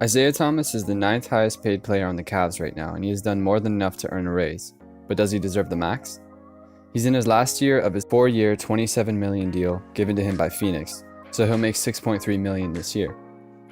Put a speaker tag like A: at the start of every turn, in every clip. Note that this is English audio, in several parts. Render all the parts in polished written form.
A: Isaiah Thomas is the 9th highest paid player on the Cavs right now, and he has done more than enough to earn a raise. But does he deserve the max? He's in his last year of his 4-year, $27 million deal given to him by Phoenix, so he'll make $6.3 million this year.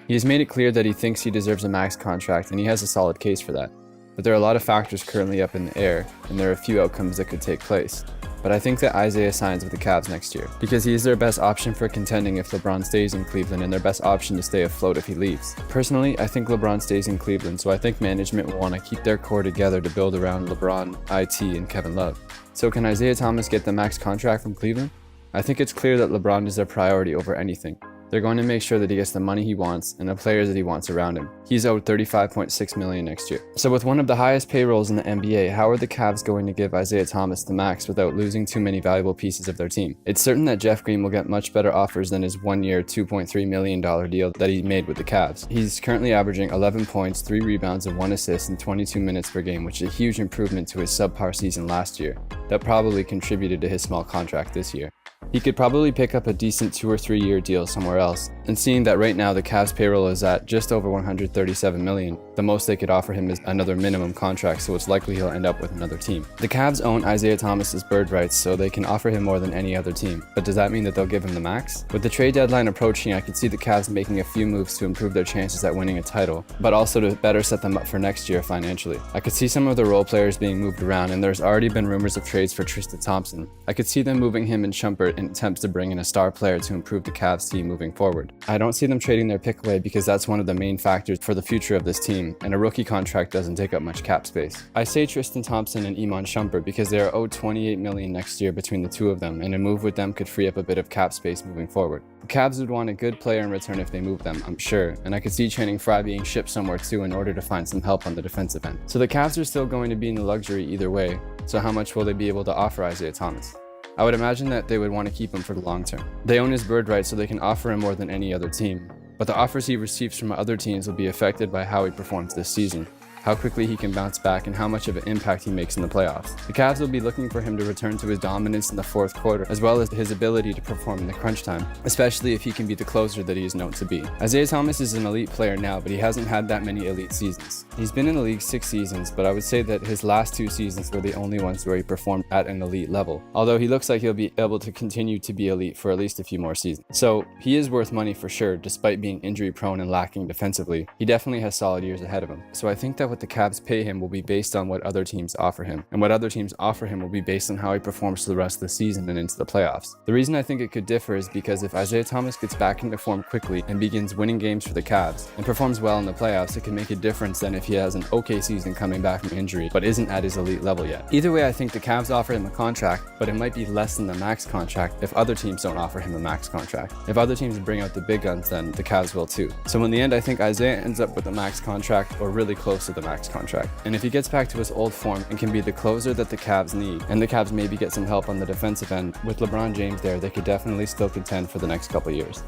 A: He has made it clear that he thinks he deserves a max contract, and he has a solid case for that. But there are a lot of factors currently up in the air, and there are a few outcomes that could take place. But I think that Isaiah signs with the Cavs next year, because he is their best option for contending if LeBron stays in Cleveland and their best option to stay afloat if he leaves. Personally, I think LeBron stays in Cleveland, so I think management will want to keep their core together to build around LeBron, IT, and Kevin Love. So can Isaiah Thomas get the max contract from Cleveland? I think it's clear that LeBron is their priority over anything. They're going to make sure that he gets the money he wants and the players that he wants around him. He's owed $35.6 million next year. So with one of the highest payrolls in the NBA, how are the Cavs going to give Isaiah Thomas the max without losing too many valuable pieces of their team? It's certain that Jeff Green will get much better offers than his 1-year, $2.3 million deal that he made with the Cavs. He's currently averaging 11 points, 3 rebounds, and 1 assist in 22 minutes per game, which is a huge improvement to his subpar season last year. That probably contributed to his small contract this year. He could probably pick up a decent 2 or 3 year deal somewhere else, and seeing that right now the Cavs payroll is at just over $137 million, the most they could offer him is another minimum contract, so it's likely he'll end up with another team. The Cavs own Isaiah Thomas's bird rights, so they can offer him more than any other team, but does that mean that they'll give him the max? With the trade deadline approaching, I could see the Cavs making a few moves to improve their chances at winning a title, but also to better set them up for next year financially. I could see some of the role players being moved around, and there's already been rumors of trades for Tristan Thompson. I could see them moving him and Shumpert in attempts to bring in a star player to improve the Cavs team moving forward. I don't see them trading their pick away because that's one of the main factors for the future of this team, and a rookie contract doesn't take up much cap space. I say Tristan Thompson and Iman Shumpert because they are owed $28 million next year between the two of them, and a move with them could free up a bit of cap space moving forward. The Cavs would want a good player in return if they move them, I'm sure, and I could see Channing Frye being shipped somewhere too in order to find some help on the defensive end. So the Cavs are still going to be in the luxury either way, so how much will they be able to offer Isaiah Thomas? I would imagine that they would want to keep him for the long term. They own his bird rights, so they can offer him more than any other team, but the offers he receives from other teams will be affected by how he performs this season, how quickly he can bounce back, and how much of an impact he makes in the playoffs. The Cavs will be looking for him to return to his dominance in the fourth quarter, as well as his ability to perform in the crunch time, especially if he can be the closer that he is known to be. Isaiah Thomas is an elite player now, but he hasn't had that many elite seasons. He's been in the league 6 seasons, but I would say that his last 2 seasons were the only ones where he performed at an elite level, although he looks like he'll be able to continue to be elite for at least a few more seasons. So he is worth money for sure, despite being injury prone and lacking defensively. He definitely has solid years ahead of him. So I think that what the Cavs pay him will be based on what other teams offer him, and what other teams offer him will be based on how he performs for the rest of the season and into the playoffs. The reason I think it could differ is because if Isaiah Thomas gets back into form quickly and begins winning games for the Cavs and performs well in the playoffs, it can make a difference than if he has an okay season coming back from injury but isn't at his elite level yet. Either way, I think the Cavs offer him a contract, but it might be less than the max contract if other teams don't offer him a max contract. If other teams bring out the big guns, then the Cavs will too. So in the end, I think Isaiah ends up with a max contract or really close to the max contract. And if he gets back to his old form and can be the closer that the Cavs need, and the Cavs maybe get some help on the defensive end, with LeBron James there, they could definitely still contend for the next couple years.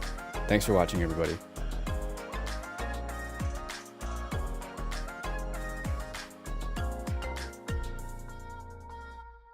A: Thanks for watching, everybody.